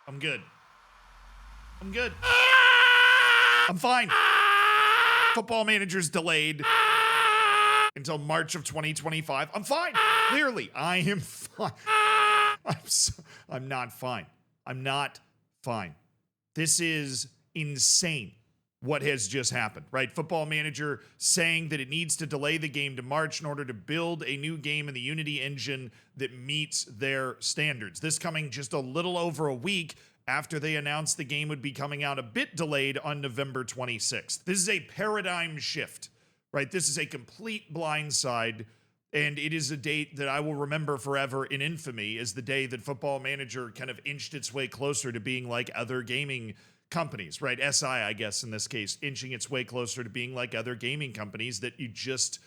I'm good. I'm good. I'm fine. Football Manager's delayed until March of 2025. I'm fine. Clearly, I am fine. I'm not fine. I'm not fine. This is insane what has just happened, right? Football Manager saying that it needs to delay the game to March in order to build a new game in the Unity engine that meets their standards. This coming just a little over a week after they announced the game would be coming out a bit delayed on November 26th. This is a paradigm shift, right? This is a complete blindside, and it is a date that I will remember forever in infamy as the day that Football Manager kind of inched its way closer to being like other gaming companies, right? SI, I guess, in this case, inching its way closer to being like other gaming companies that you just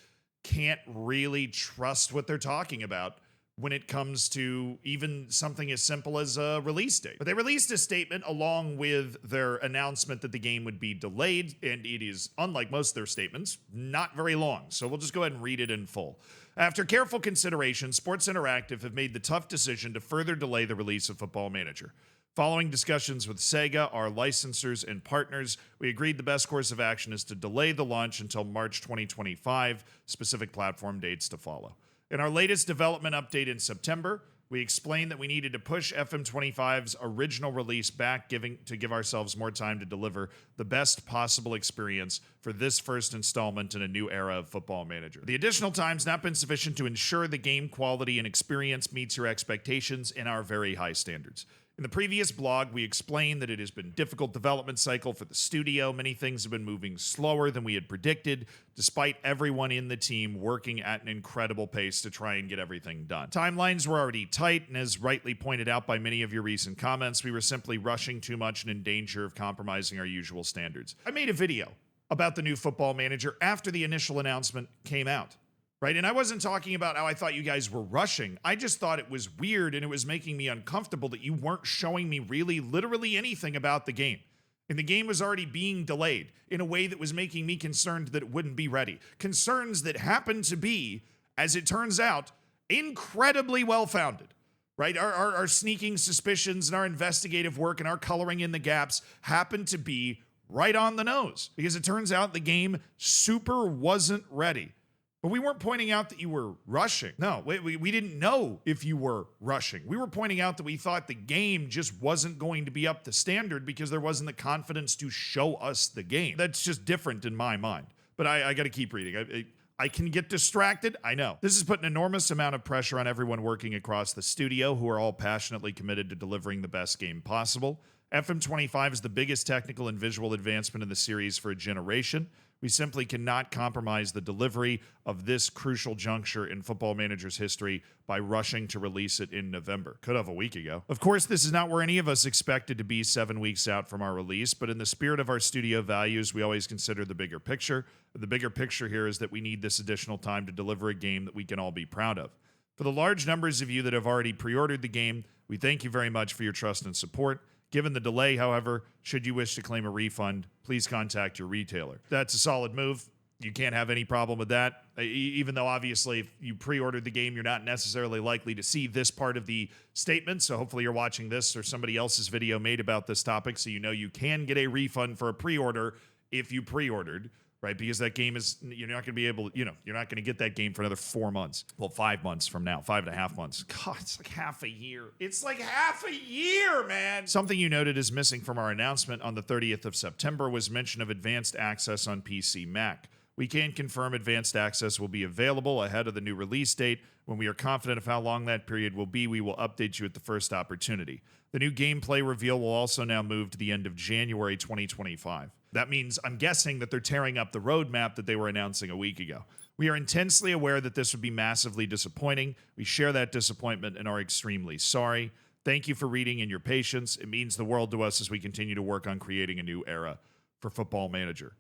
can't really trust what they're talking about when it comes to even something as simple as a release date. But they released a statement along with their announcement that the game would be delayed, and it is, unlike most of their statements, not very long. So we'll just go ahead and read it in full. After careful consideration, Sports Interactive have made the tough decision to further delay the release of Football Manager. Following discussions with Sega, our licensors and partners, we agreed the best course of action is to delay the launch until March 2025, specific platform dates to follow. In our latest development update in September, we explained that we needed to push FM25's original release back, to give ourselves more time to deliver the best possible experience for this first installment in a new era of Football Manager. The additional time's not been sufficient to ensure the game quality and experience meets your expectations and our very high standards. In the previous blog, we explained that it has been a difficult development cycle for the studio. Many things have been moving slower than we had predicted, despite everyone in the team working at an incredible pace to try and get everything done. Timelines were already tight, and as rightly pointed out by many of your recent comments, we were simply rushing too much and in danger of compromising our usual standards. I made a video about the new Football Manager after the initial announcement came out. Right? And I wasn't talking about how I thought you guys were rushing. I just thought it was weird and it was making me uncomfortable that you weren't showing me really literally anything about the game. And the game was already being delayed in a way that was making me concerned that it wouldn't be ready. Concerns that happened to be, as it turns out, incredibly well-founded. Right? Our sneaking suspicions and our investigative work and our coloring in the gaps happened to be right on the nose. Because it turns out the game super wasn't ready. But we weren't pointing out that you were rushing. No, we didn't know if you were rushing. We were pointing out that we thought the game just wasn't going to be up to standard because there wasn't the confidence to show us the game. That's just different in my mind. But I got to keep reading. I can get distracted, I know. This has put an enormous amount of pressure on everyone working across the studio who are all passionately committed to delivering the best game possible. FM25 is the biggest technical and visual advancement in the series for a generation. We simply cannot compromise the delivery of this crucial juncture in Football Manager's history by rushing to release it in November. Could have a week ago. Of course, this is not where any of us expected to be 7 weeks out from our release, but in the spirit of our studio values, we always consider the bigger picture. The bigger picture here is that we need this additional time to deliver a game that we can all be proud of. For the large numbers of you that have already pre-ordered the game, we thank you very much for your trust and support. Given the delay, however, should you wish to claim a refund, please contact your retailer. That's a solid move. You can't have any problem with that. Even though, obviously, if you pre-ordered the game, you're not necessarily likely to see this part of the statement. So hopefully you're watching this or somebody else's video made about this topic so you know you can get a refund for a pre-order if you pre-ordered. Right, because that game is, you're not going to be able, you're not going to get that game for another 4 months. Well, 5 months from now, 5.5 months. God, it's like half a year. It's like half a year, man. Something you noted is missing from our announcement on the 30th of September was mention of advanced access on PC Mac. We can confirm advanced access will be available ahead of the new release date. When we are confident of how long that period will be, we will update you at the first opportunity. The new gameplay reveal will also now move to the end of January 2025. That means, I'm guessing, that they're tearing up the roadmap that they were announcing a week ago. We are intensely aware that this would be massively disappointing. We share that disappointment and are extremely sorry. Thank you for reading and your patience. It means the world to us as we continue to work on creating a new era for Football Manager.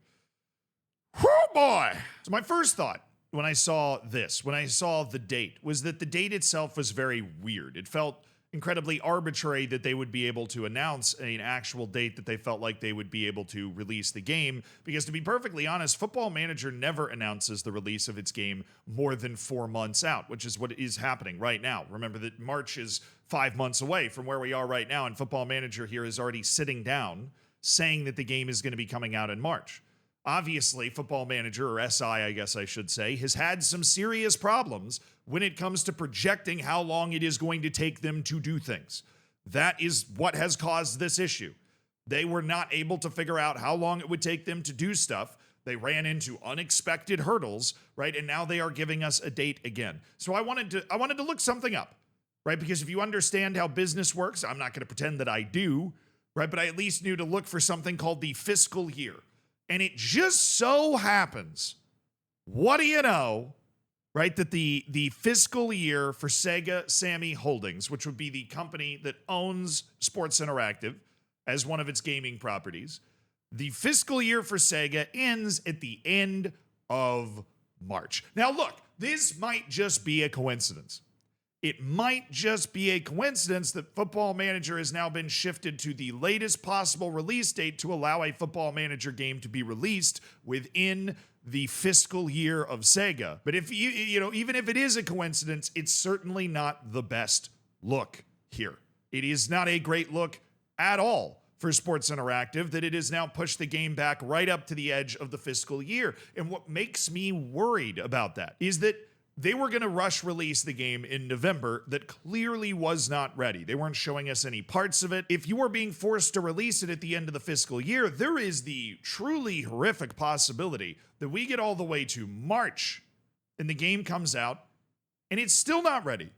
Oh boy! So my first thought when I saw this, when I saw the date, was that the date itself was very weird. It felt incredibly arbitrary that they would be able to announce an actual date that they felt like they would be able to release the game. Because to be perfectly honest, Football Manager never announces the release of its game more than 4 months out, which is what is happening right now. Remember that March is 5 months away from where we are right now, and Football Manager here is already sitting down saying that the game is going to be coming out in March. Obviously, Football Manager, or SI, I guess I should say, has had some serious problems when it comes to projecting how long it is going to take them to do things. That is what has caused this issue. They were not able to figure out how long it would take them to do stuff. They ran into unexpected hurdles, right? And now they are giving us a date again. So I wanted to look something up, right? Because if you understand how business works, I'm not going to pretend that I do, right? But I at least knew to look for something called the fiscal year. And it just so happens, what do you know, right, that the fiscal year for Sega Sammy Holdings, which would be the company that owns Sports Interactive as one of its gaming properties, the fiscal year for Sega ends at the end of March. Now, look, this might just be a coincidence. It might just be a coincidence that Football Manager has now been shifted to the latest possible release date to allow a Football Manager game to be released within the fiscal year of Sega. But if even if it is a coincidence, it's certainly not the best look here. It is not a great look at all for Sports Interactive that it has now pushed the game back right up to the edge of the fiscal year. And what makes me worried about that is that they were going to rush release the game in November that clearly was not ready. They weren't showing us any parts of it. If you are being forced to release it at the end of the fiscal year, there is the truly horrific possibility that we get all the way to March and the game comes out and it's still not ready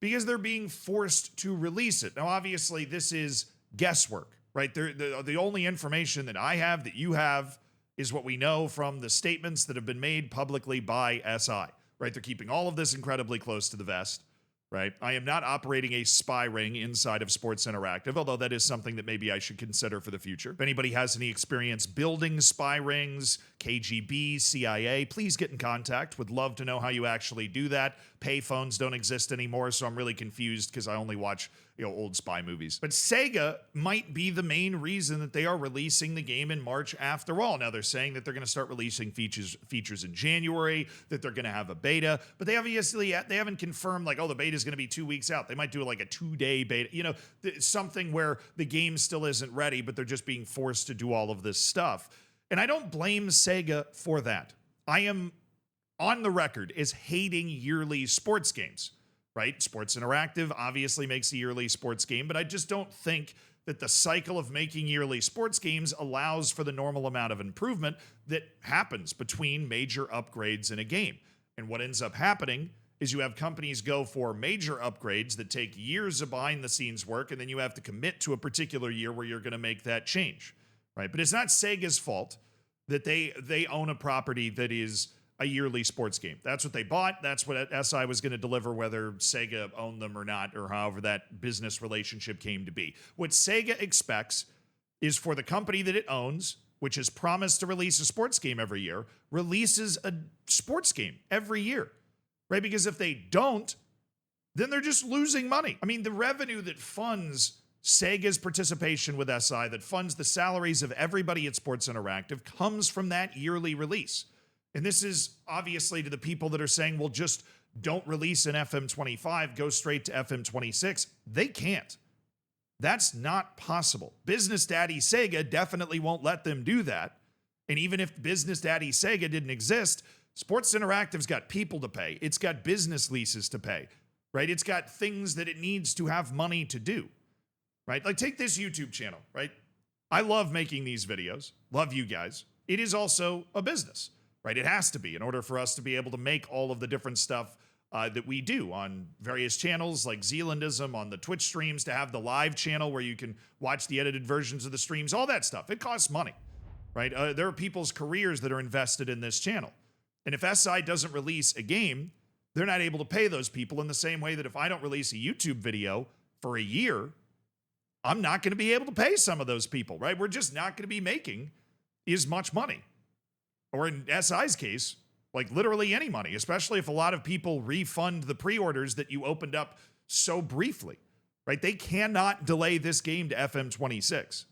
because they're being forced to release it. Now, obviously, this is guesswork, right? The only information that I have, that you have, is what we know from the statements that have been made publicly by SI. Right, they're keeping all of this incredibly close to the vest, right? I am not operating a spy ring inside of Sports Interactive, although that is something that maybe I should consider for the future. If anybody has any experience building spy rings, KGB, CIA, please get in contact. Would love to know how you actually do that. Payphones don't exist anymore, so I'm really confused because I only watch old spy movies. But Sega might be the main reason that they are releasing the game in March after all. Now they're saying that they're going to start releasing features in January, that they're going to have a beta, but they haven't confirmed like, oh, the beta is going to be 2 weeks out. They might do like a 2-day beta, something where the game still isn't ready, but they're just being forced to do all of this stuff. And I don't blame Sega for that. I am on the record as hating yearly sports games. Right? Sports Interactive obviously makes a yearly sports game, but I just don't think that the cycle of making yearly sports games allows for the normal amount of improvement that happens between major upgrades in a game. And what ends up happening is you have companies go for major upgrades that take years of behind the scenes work, and then you have to commit to a particular year where you're going to make that change. Right? But it's not Sega's fault that they own a property that is a yearly sports game. That's what they bought. That's what SI was going to deliver, whether Sega owned them or not, or however that business relationship came to be. What Sega expects is for the company that it owns, which has promised to release a sports game every year, releases a sports game every year, right? Because if they don't, then they're just losing money. I mean, the revenue that funds Sega's participation with SI, that funds the salaries of everybody at Sports Interactive, comes from that yearly release. And this is obviously to the people that are saying, well, just don't release an FM25, go straight to FM26. They can't. That's not possible. Business Daddy Sega definitely won't let them do that. And even if Business Daddy Sega didn't exist, Sports Interactive's got people to pay. It's got business leases to pay, right? It's got things that it needs to have money to do, right? Like take this YouTube channel, right? I love making these videos. Love you guys. It is also a business. Right? It has to be in order for us to be able to make all of the different stuff that we do on various channels like Zealandism, on the Twitch streams, to have the live channel where you can watch the edited versions of the streams, all that stuff. It costs money, right? There are people's careers that are invested in this channel. And if SI doesn't release a game, they're not able to pay those people in the same way that if I don't release a YouTube video for a year, I'm not going to be able to pay some of those people, right? We're just not going to be making as much money. Or in SI's case, like literally any money, especially if a lot of people refund the pre-orders that you opened up so briefly, right? They cannot delay this game to FM26,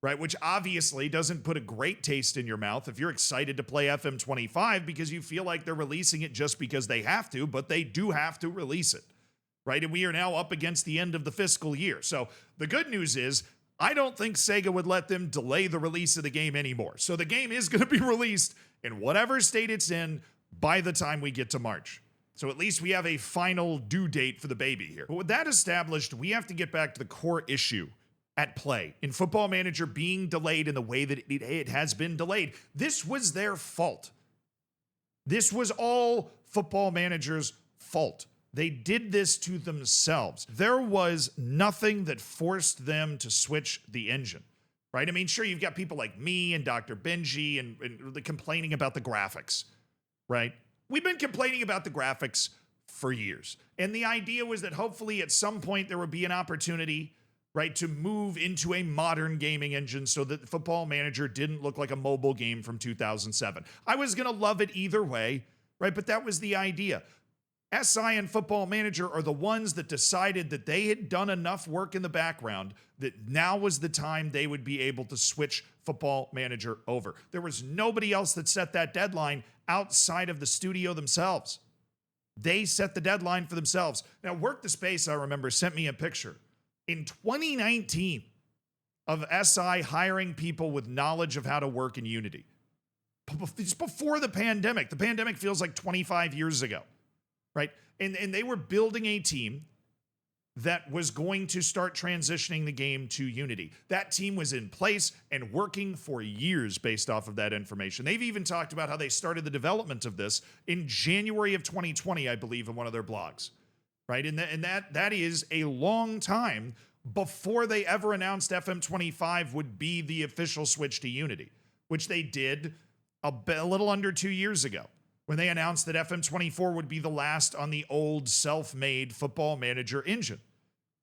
right? Which obviously doesn't put a great taste in your mouth if you're excited to play FM25 because you feel like they're releasing it just because they have to, but they do have to release it, right? And we are now up against the end of the fiscal year. So the good news is I don't think Sega would let them delay the release of the game anymore. So the game is going to be released in whatever state it's in by the time we get to March. So at least we have a final due date for the baby here. But with that established, we have to get back to the core issue at play in Football Manager being delayed in the way that it has been delayed. This was their fault. This was all Football Manager's fault. They did this to themselves. There was nothing that forced them to switch the engine, right? I mean, sure, you've got people like me and Dr. Benji and complaining about the graphics, right? We've been complaining about the graphics for years. And the idea was that hopefully at some point there would be an opportunity, right, to move into a modern gaming engine so that Football Manager didn't look like a mobile game from 2007. I was going to love it either way, right? But that was the idea. SI and Football Manager are the ones that decided that they had done enough work in the background that now was the time they would be able to switch Football Manager over. There was nobody else that set that deadline outside of the studio themselves. They set the deadline for themselves. Now, Work the Space, I remember, sent me a picture in 2019 of SI hiring people with knowledge of how to work in Unity. Just before the pandemic. The pandemic feels like 25 years ago. Right? And they were building a team that was going to start transitioning the game to Unity. That team was in place and working for years based off of that information. They've even talked about how they started the development of this in January of 2020, I believe, in one of their blogs. Right? And that is a long time before they ever announced FM25 would be the official switch to Unity, which they did a little under 2 years ago, when they announced that FM24 would be the last on the old self-made Football Manager engine,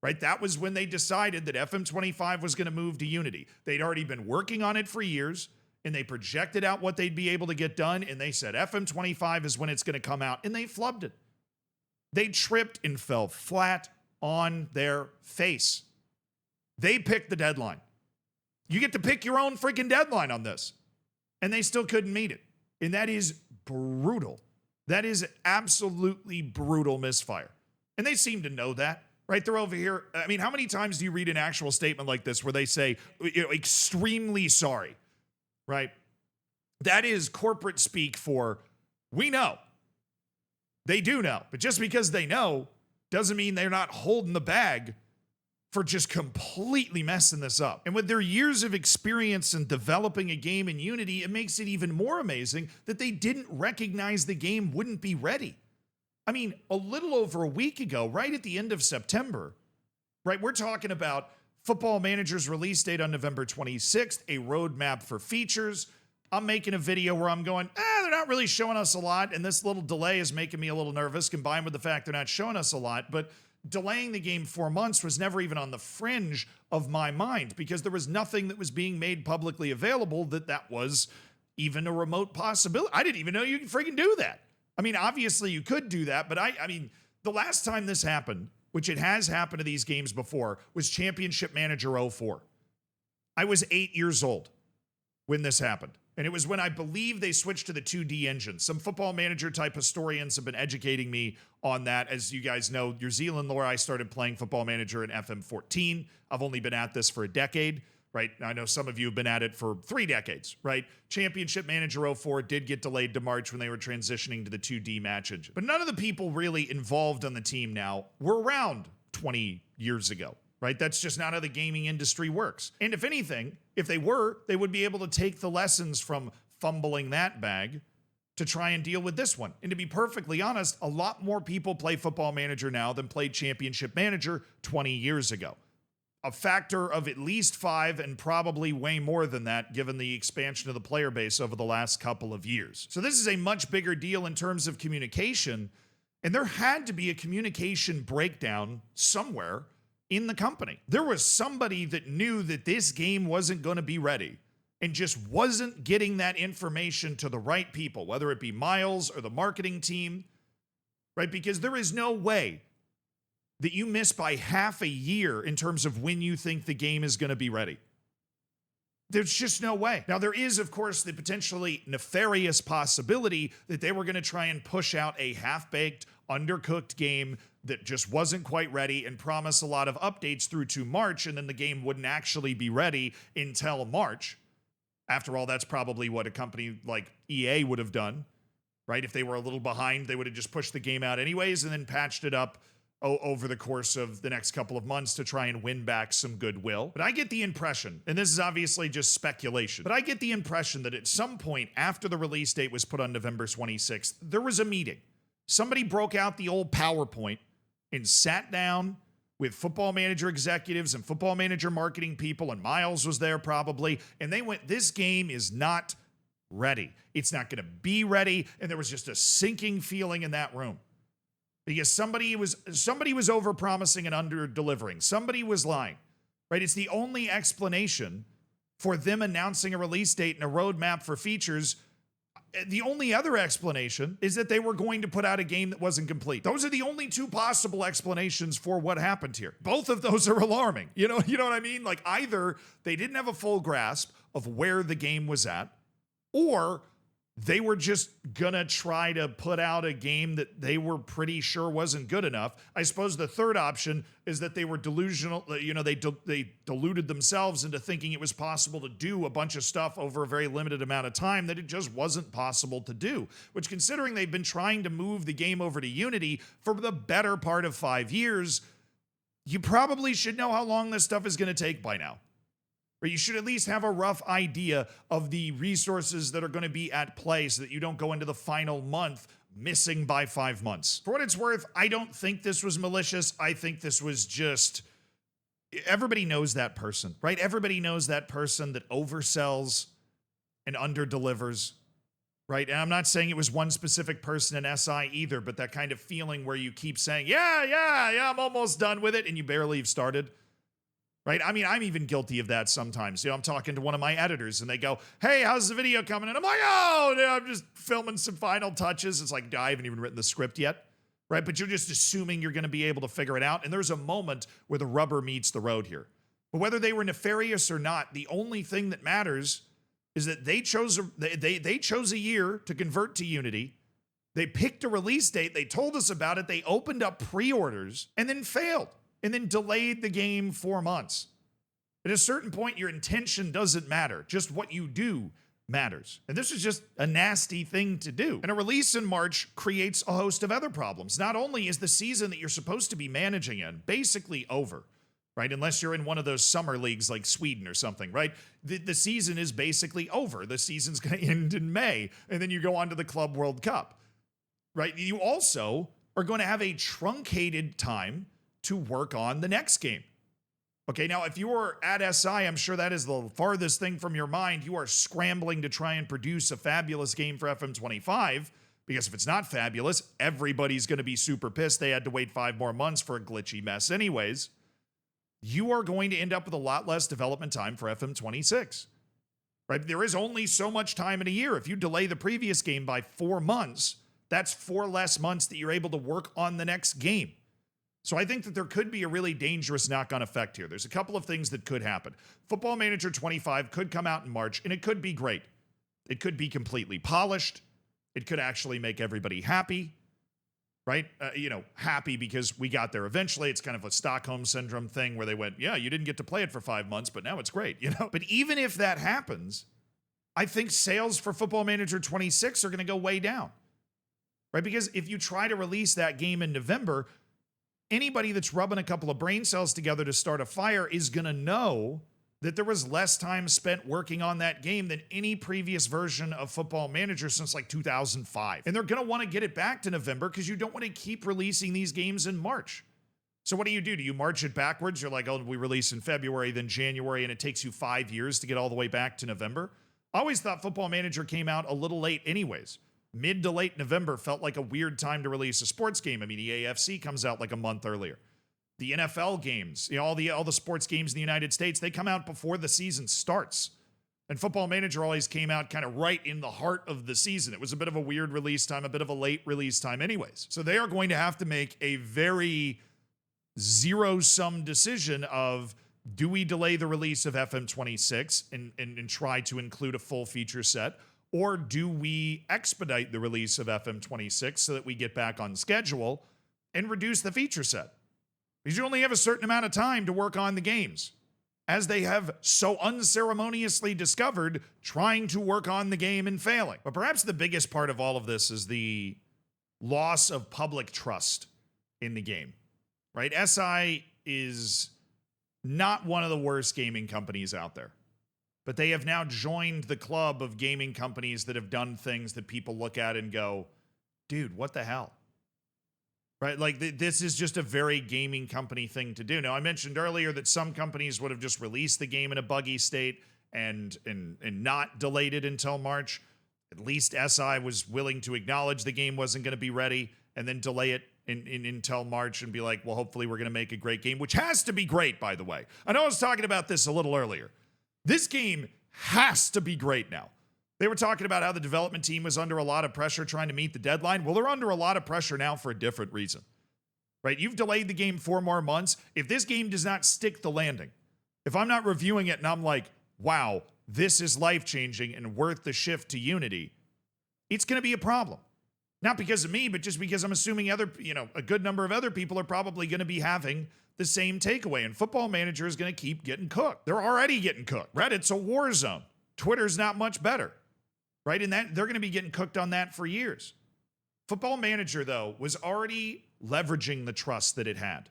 right? That was when they decided that FM25 was going to move to Unity. They'd already been working on it for years, and they projected out what they'd be able to get done, and they said FM25 is when it's going to come out, and they flubbed it. They tripped and fell flat on their face. They picked the deadline. You get to pick your own freaking deadline on this, and they still couldn't meet it, and that is brutal. That is absolutely brutal misfire. And they seem to know that, right? They're over here. I mean, how many times do you read an actual statement like this where they say, extremely sorry, right? That is corporate speak for, we know. They do know. But just because they know doesn't mean they're not holding the bag for just completely messing this up. And with their years of experience in developing a game in Unity, it makes it even more amazing that they didn't recognize the game wouldn't be ready. I mean, a little over a week ago, right at the end of September, right, we're talking about Football Manager's release date on November 26th, a roadmap for features. I'm making a video where I'm going, they're not really showing us a lot, and this little delay is making me a little nervous, combined with the fact they're not showing us a lot, but delaying the game 4 months was never even on the fringe of my mind because there was nothing that was being made publicly available that was even a remote possibility. I didn't even know you could freaking do that. I mean, obviously you could do that, but I mean, the last time this happened, which it has happened to these games before, was Championship Manager 04. I was 8 years old when this happened. And it was when I believe they switched to the 2D engine. Some Football Manager type historians have been educating me on that. As you guys know, New Zealand lore, I started playing Football Manager in FM14. I've only been at this for a decade, right? I know some of you have been at it for 3 decades, right? Championship Manager 04 did get delayed to March when they were transitioning to the 2D match engine. But none of the people really involved on the team now were around 20 years ago. Right? That's just not how the gaming industry works. And if anything, if they were, they would be able to take the lessons from fumbling that bag to try and deal with this one. And to be perfectly honest, a lot more people play Football Manager now than played Championship Manager 20 years ago. A factor of at least 5 and probably way more than that given the expansion of the player base over the last couple of years. So this is a much bigger deal in terms of communication, and there had to be a communication breakdown somewhere in the company. There was somebody that knew that this game wasn't going to be ready and just wasn't getting that information to the right people, whether it be Miles or the marketing team, right? Because there is no way that you miss by half a year in terms of when you think the game is going to be ready. There's just no way. Now, there is, of course, the potentially nefarious possibility that they were going to try and push out a half-baked, undercooked game that just wasn't quite ready and promise a lot of updates through to March, and then the game wouldn't actually be ready until March. After all, that's probably what a company like EA would have done, right? If they were a little behind, they would have just pushed the game out anyways and then patched it up over the course of the next couple of months to try and win back some goodwill. But I get the impression, and this is obviously just speculation, but I get the impression that at some point after the release date was put on November 26th, there was a meeting. Somebody broke out the old PowerPoint and sat down with Football Manager executives and Football Manager marketing people, and Miles was there probably, and they went, this game is not ready. It's not going to be ready, and there was just a sinking feeling in that room. Because somebody was over-promising and under-delivering. Somebody was lying, right? It's the only explanation for them announcing a release date and a roadmap for features. The only other explanation is that they were going to put out a game that wasn't complete. Those are the only two possible explanations for what happened here. Both of those are alarming. You know what I mean? Like, either they didn't have a full grasp of where the game was at, or they were just gonna try to put out a game that they were pretty sure wasn't good enough. I suppose the third option is that they were delusional. They deluded themselves into thinking it was possible to do a bunch of stuff over a very limited amount of time that it just wasn't possible to do. Which, considering they've been trying to move the game over to Unity for the better part of 5 years, you probably should know how long this stuff is gonna take by now. Or you should at least have a rough idea of the resources that are going to be at play so that you don't go into the final month missing by 5 months. For what it's worth, I don't think this was malicious. I think this was just, everybody knows that person, right? Everybody knows that person that oversells and underdelivers, right? And I'm not saying it was one specific person in SI either, but that kind of feeling where you keep saying, yeah, I'm almost done with it, and you barely have started. Right? I mean, I'm even guilty of that sometimes. I'm talking to one of my editors and they go, hey, how's the video coming? And I'm like, oh, I'm just filming some final touches. It's like, I haven't even written the script yet. Right? But you're just assuming you're going to be able to figure it out. And there's a moment where the rubber meets the road here. But whether they were nefarious or not, the only thing that matters is that they chose a year to convert to Unity. They picked a release date. They told us about it. They opened up pre-orders and then failed. And then delayed the game 4 months. At a certain point, your intention doesn't matter. Just what you do matters. And this is just a nasty thing to do. And a release in March creates a host of other problems. Not only is the season that you're supposed to be managing in basically over, right? Unless you're in one of those summer leagues like Sweden or something, right? The season is basically over. The season's going to end in May. And then you go on to the Club World Cup, right? You also are going to have a truncated time to work on the next game. Okay, now if you are at SI, I'm sure that is the farthest thing from your mind. You are scrambling to try and produce a fabulous game for FM25, because if it's not fabulous, everybody's going to be super pissed they had to wait 5 more months for a glitchy mess anyways. You are going to end up with a lot less development time for FM26. Right? There is only so much time in a year. If you delay the previous game by 4 months, that's 4 less months that you're able to work on the next game. So I think that there could be a really dangerous knock-on effect here. There's a couple of things that could happen. Football Manager 25 could come out in March, and it could be great. It could be completely polished. It could actually make everybody happy, right? Happy because we got there eventually. It's kind of a Stockholm Syndrome thing where they went, yeah, you didn't get to play it for 5 months, but now it's great, But even if that happens, I think sales for Football Manager 26 are going to go way down, right? Because if you try to release that game in November, anybody that's rubbing a couple of brain cells together to start a fire is going to know that there was less time spent working on that game than any previous version of Football Manager since like 2005. And they're going to want to get it back to November because you don't want to keep releasing these games in March. So what do? Do you march it backwards? You're like, oh, we release in February, then January, and it takes you 5 years to get all the way back to November? I always thought Football Manager came out a little late anyways. Mid to late November felt like a weird time to release a sports game. I mean, the AFC comes out like a month earlier. The NFL games, all the sports games in the United States, they come out before the season starts. And Football Manager always came out kind of right in the heart of the season. It was a bit of a weird release time, a bit of a late release time anyways. So they are going to have to make a very zero-sum decision of, do we delay the release of FM26 and try to include a full feature set, or do we expedite the release of FM26 so that we get back on schedule and reduce the feature set? Because you only have a certain amount of time to work on the games, as they have so unceremoniously discovered, trying to work on the game and failing. But perhaps the biggest part of all of this is the loss of public trust in the game, right? SI is not one of the worst gaming companies out there, but they have now joined the club of gaming companies that have done things that people look at and go, dude, what the hell? Right? Like, this is just a very gaming company thing to do. Now, I mentioned earlier that some companies would have just released the game in a buggy state and not delayed it until March. At least SI was willing to acknowledge the game wasn't going to be ready and then delay it until March and be like, well, hopefully we're going to make a great game, which has to be great, by the way. I know I was talking about this a little earlier. This game has to be great now. They were talking about how the development team was under a lot of pressure trying to meet the deadline. Well, they're under a lot of pressure now for a different reason, right? You've delayed the game 4 more months. If this game does not stick the landing, if I'm not reviewing it and I'm like, wow, this is life-changing and worth the shift to Unity, it's going to be a problem. Not because of me, but just because I'm assuming a good number of other people are probably going to be having the same takeaway. And Football Manager is going to keep getting cooked. They're already getting cooked. Reddit's a war zone. Twitter's not much better. Right? And that they're going to be getting cooked on that for years. Football Manager, though, was already leveraging the trust that it had.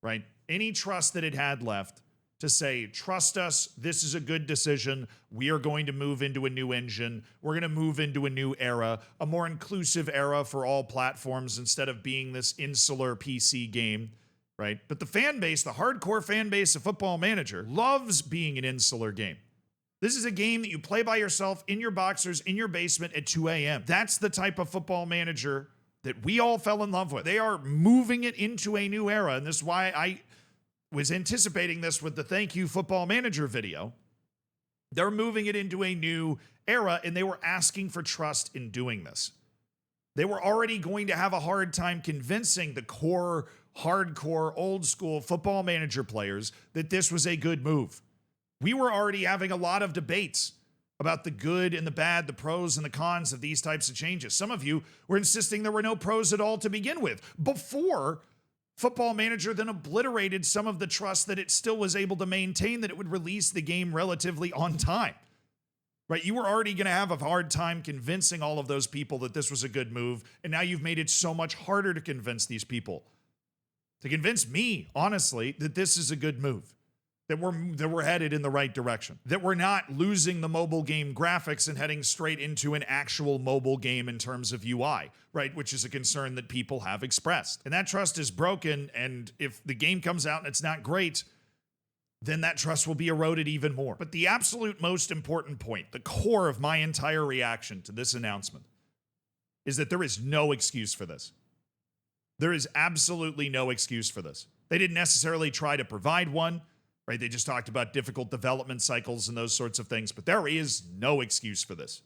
Right? Any trust that it had left to say, trust us, this is a good decision. We are going to move into a new engine. We're going to move into a new era, a more inclusive era for all platforms instead of being this insular PC game. Right? But the fan base, the hardcore fan base of Football Manager, loves being an insular game. This is a game that you play by yourself in your boxers in your basement at 2 a.m. That's the type of Football Manager that we all fell in love with. They are moving it into a new era, and this is why I was anticipating this with the Thank You Football Manager video. They're moving it into a new era, and they were asking for trust in doing this. They were already going to have a hard time convincing the core, hardcore, old-school Football Manager players that this was a good move. We were already having a lot of debates about the good and the bad, the pros and the cons of these types of changes. Some of you were insisting there were no pros at all to begin with, before Football Manager then obliterated some of the trust that it still was able to maintain, that it would release the game relatively on time. Right? You were already going to have a hard time convincing all of those people that this was a good move, and now you've made it so much harder to convince these people. To convince me, honestly, that this is a good move. That we're headed in the right direction. That we're not losing the mobile game graphics and heading straight into an actual mobile game in terms of UI, right? Which is a concern that people have expressed. And that trust is broken, and if the game comes out and it's not great, then that trust will be eroded even more. But the absolute most important point, the core of my entire reaction to this announcement, is that there is no excuse for this. There is absolutely no excuse for this. They didn't necessarily try to provide one. Right? They just talked about difficult development cycles and those sorts of things, but there is no excuse for this.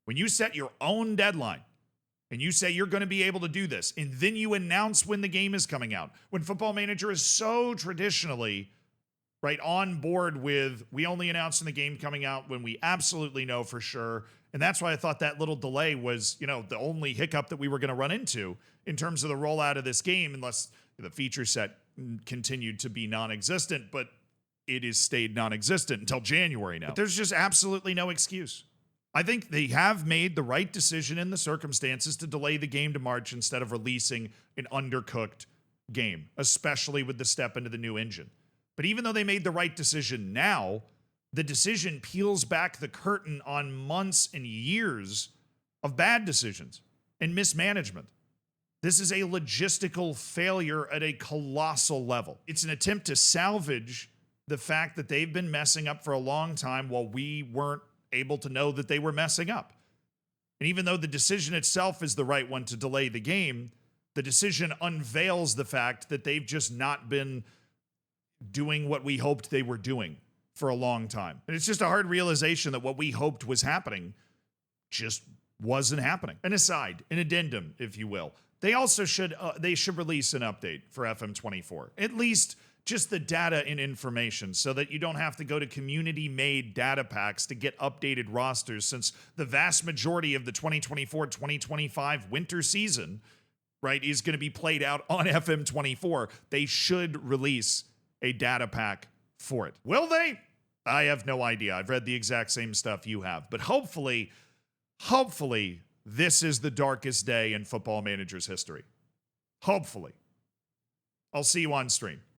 When you set your own deadline and you say you're going to be able to do this, and then you announce when the game is coming out, when Football Manager is so traditionally right on board with, we only announce the game coming out when we absolutely know for sure. And that's why I thought that little delay was, the only hiccup that we were going to run into in terms of the rollout of this game, unless the feature set continued to be non-existent, but it has stayed non-existent until January now. But there's just absolutely no excuse. I think they have made the right decision in the circumstances to delay the game to March instead of releasing an undercooked game, especially with the step into the new engine. But even though they made the right decision now, the decision peels back the curtain on months and years of bad decisions and mismanagement. This is a logistical failure at a colossal level. It's an attempt to salvage the fact that they've been messing up for a long time while we weren't able to know that they were messing up. And even though the decision itself is the right one to delay the game, the decision unveils the fact that they've just not been doing what we hoped they were doing for a long time. And it's just a hard realization that what we hoped was happening just wasn't happening. An aside, an addendum, if you will. They also should release an update for FM24. At least just the data and information so that you don't have to go to community-made data packs to get updated rosters, since the vast majority of the 2024-2025 winter season, right, is going to be played out on FM24. They should release a data pack for it. Will they? I have no idea. I've read the exact same stuff you have. But hopefully, this is the darkest day in Football Manager's history. Hopefully. I'll see you on stream.